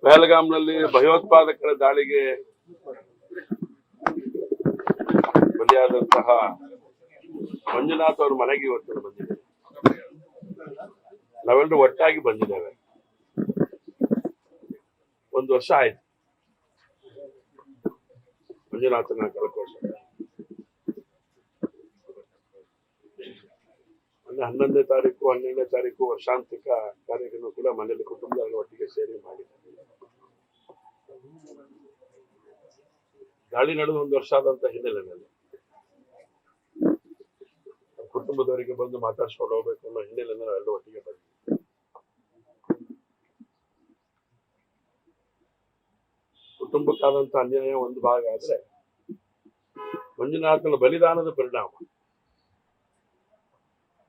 ಪಹಲ್ಗಾಮ್ನಲ್ಲಿ ಭಯೋತ್ಪಾದಕರ ದಾಳಿಗೆ ಬಲಿಯಾದಂತಹ ಮಂಜುನಾಥ್ ಅವ್ರ ಮನೆಗೆ ಇವತ್ತು ಬಂದಿದ್ದೇವೆ. ನಾವೆಲ್ಲರೂ ಒಟ್ಟಾಗಿ ಬಂದಿದ್ದೇವೆ. 1 ವರ್ಷ ಆಯ್ತು ಮಂಜುನಾಥನ ಕಳ್ಕೊಂಡು. 11ನೇ ತಾರೀಕು 12ನೇ ತಾರೀಕು ವರ್ಷಾಂತಿಕ ಕಾರ್ಯಕ್ರಮ ಕೂಡ ಮನೆಯಲ್ಲಿ ಕುಟುಂಬದವರು ಒಟ್ಟಿಗೆ ಸೇರಿ ಮಾಡಿದ್ದಾರೆ. ದಾಳಿ ನಡೆದು 1 ವರ್ಷ ಆದಂತ ಹಿನ್ನೆಲೆಯಲ್ಲಿ ಕುಟುಂಬದವರಿಗೆ ಬಂದು ಮಾತಾಡ್ಸ್ಕೊಂಡು ಹೋಗ್ಬೇಕು ಅನ್ನೋ ಹಿನ್ನೆಲೆಯಲ್ಲಿ ನಾವೆಲ್ಲರೂ ಒಟ್ಟಿಗೆ ಬಂದಿದ್ದೀವಿ. ಕುಟುಂಬಕ್ಕಾದಂತ ಅನ್ಯಾಯ ಒಂದು ಭಾಗ ಆದ್ರೆ ಮಂಜುನಾಥನ ಬಲಿದಾನದ ಪರಿಣಾಮ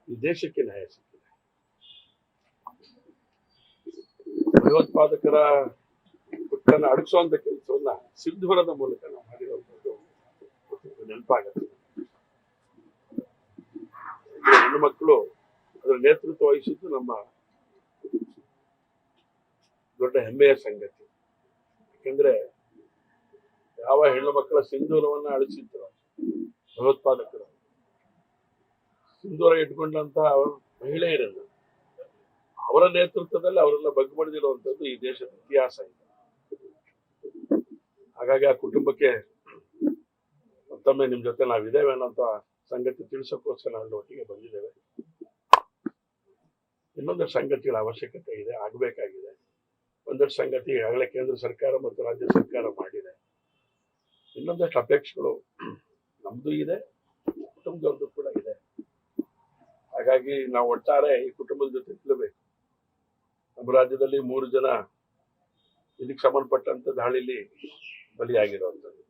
ಈ ದೇಶಕ್ಕೆ ನ್ಯಾಯ ಸಿಕ್ಕಿದೆ. ಭಯೋತ್ಪಾದಕರ ಹುಟ್ಟನ್ನು ಅಡಗಿಸುವಂತ ಕೆಲಸವನ್ನ ಸಿಂಧೂರದ ಮೂಲಕ ನಾವು ಮಾಡಿರುವಂತದ್ದು ನೆನಪಾಗುತ್ತೆ. ಹೆಣ್ಣು ಮಕ್ಕಳು ಅದರ ನೇತೃತ್ವ ವಹಿಸಿದ್ದು ನಮ್ಮ ದೊಡ್ಡ ಹೆಮ್ಮೆಯ ಸಂಗತಿ. ಯಾಕೆಂದ್ರೆ ಯಾವ ಹೆಣ್ಣು ಮಕ್ಕಳ ಸಿಂಧೂರವನ್ನ ಅಳಿಸಿದ್ರು ಭಯೋತ್ಪಾದಕರು, ಸಿಂಧೂರ ಇಟ್ಕೊಂಡಂತಹ ಮಹಿಳೆಯರನ್ನ ಅವರ ನೇತೃತ್ವದಲ್ಲಿ ಅವರೆಲ್ಲ ಬಗ್ಗಬಡಿದಿರುವಂತದ್ದು ಈ ದೇಶದ ಇತಿಹಾಸ ಇದೆ. ಹಾಗಾಗಿ ಆ ಕುಟುಂಬಕ್ಕೆ ಮತ್ತೊಮ್ಮೆ ನಿಮ್ ಜೊತೆ ನಾವಿದ್ದೇವೆ ಅನ್ನೋಂತ ಸಂಗತಿ ತಿಳಿಸೋಕ್ಕೋಸ್ಕರ ನಾವು ಒಟ್ಟಿಗೆ ಬಂದಿದ್ದೇವೆ. ಇನ್ನೊಂದಷ್ಟು ಸಂಗತಿಗಳ ಅವಶ್ಯಕತೆ ಇದೆ, ಆಗಬೇಕಾಗಿದೆ. ಒಂದಷ್ಟು ಸಂಗತಿ ಈಗಾಗಲೇ ಕೇಂದ್ರ ಸರ್ಕಾರ ಮತ್ತು ರಾಜ್ಯ ಸರ್ಕಾರ ಮಾಡಿದೆ. ಇನ್ನೊಂದಷ್ಟು ಅಪೇಕ್ಷೆಗಳು ನಮ್ದು ಇದೆ, ಕುಟುಂಬದವ್ರದ್ದು ಕೂಡ ಇದೆ. ಹಾಗಾಗಿ ನಾವು ಒಟ್ಟಾರೆ ಈ ಕುಟುಂಬದ ಜೊತೆ ನಿಲ್ಲಬೇಕು. ನಮ್ಮ ರಾಜ್ಯದಲ್ಲಿ 3 ಜನ ಇದಕ್ಕೆ ಸಂಬಂಧಪಟ್ಟಂತ ದಾಳಿಲಿ ಬಲಿಯಾಗಿರುವಂಥದ್ದು.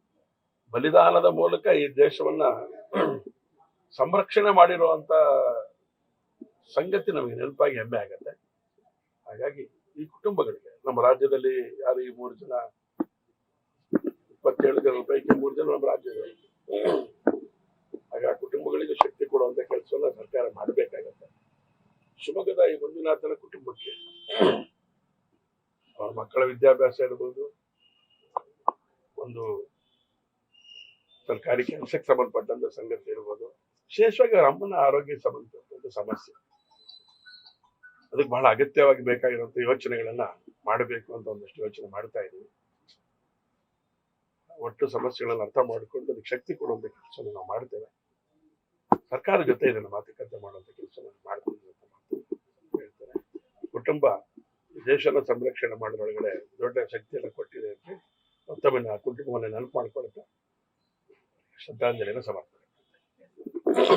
ಬಲಿದಾನದ ಮೂಲಕ ಈ ದೇಶವನ್ನ ಸಂರಕ್ಷಣೆ ಮಾಡಿರುವಂತ ಸಂಗತಿ ನಮಗೆ ನೆನಪಾಗಿ ಹೆಮ್ಮೆ ಆಗತ್ತೆ. ಹಾಗಾಗಿ ಈ ಕುಟುಂಬಗಳಿಗೆ ನಮ್ಮ ರಾಜ್ಯದಲ್ಲಿ ಯಾರು ಈ 3 ಜನ 27 ಜನ ಪೈಕಿ 3 ಜನ ನಮ್ಮ ರಾಜ್ಯದಲ್ಲಿ, ಹಾಗೆ ಆ ಕುಟುಂಬಗಳಿಗೆ ಶಕ್ತಿ ಕೊಡುವಂತ ಕೆಲಸವನ್ನ ಸರ್ಕಾರ ಮಾಡಬೇಕಾಗತ್ತೆ. ಶಿವಮೊಗ್ಗದ ಈ ಮಂಜುನಾಥನ ಕುಟುಂಬಕ್ಕೆ ಅವರ ಮಕ್ಕಳ ವಿದ್ಯಾಭ್ಯಾಸ ಇರ್ಬೋದು, ಒಂದು ಸರ್ಕಾರಿ ಕೆಲಸಕ್ಕೆ ಸಂಬಂಧಪಟ್ಟಂತ ಸಂಗತಿ ಇರ್ಬೋದು, ವಿಶೇಷವಾಗಿ ಅವರ ಅಮ್ಮನ ಆರೋಗ್ಯ ಸಂಬಂಧಪಟ್ಟಂತ ಸಮಸ್ಯೆ, ಅದಕ್ಕೆ ಬಹಳ ಅಗತ್ಯವಾಗಿ ಬೇಕಾಗಿರುವಂತ ಯೋಚನೆಗಳನ್ನ ಮಾಡಬೇಕು ಅಂತ ಒಂದಷ್ಟು ಯೋಚನೆ ಮಾಡ್ತಾ ಇದ್ದೀವಿ. ಒಟ್ಟು ಸಮಸ್ಯೆಗಳನ್ನ ಅರ್ಥ ಮಾಡಿಕೊಂಡು ಅದಕ್ಕೆ ಶಕ್ತಿ ಕೊಡುವಂತ ಕೆಲಸ ನಾವು ಮಾಡ್ತೇವೆ. ಸರ್ಕಾರ ಜೊತೆ ಇದನ್ನು ಮಾತುಕತೆ ಮಾಡುವಂತ ಕೆಲಸ ಮಾಡ್ತೀವಿ ಅಂತ ಹೇಳ್ತಾರೆ. ಕುಟುಂಬ ದೇಶನ ಸಂರಕ್ಷಣೆ ಮಾಡೋದ್ರೊಳಗಡೆ ದೊಡ್ಡ ಶಕ್ತಿಯನ್ನು ಕೊಟ್ಟಿದೆ ಅಂತ ಮತ್ತೊಮ್ಮೆ ಆ ಕುಟುಂಬವನ್ನು ನೆನಪು ಮಾಡ್ಕೊಳ್ತಾ ಶ್ರದ್ಧಾಂಜಲಿಯನ್ನು ಸಮರ್ಪಣೆ.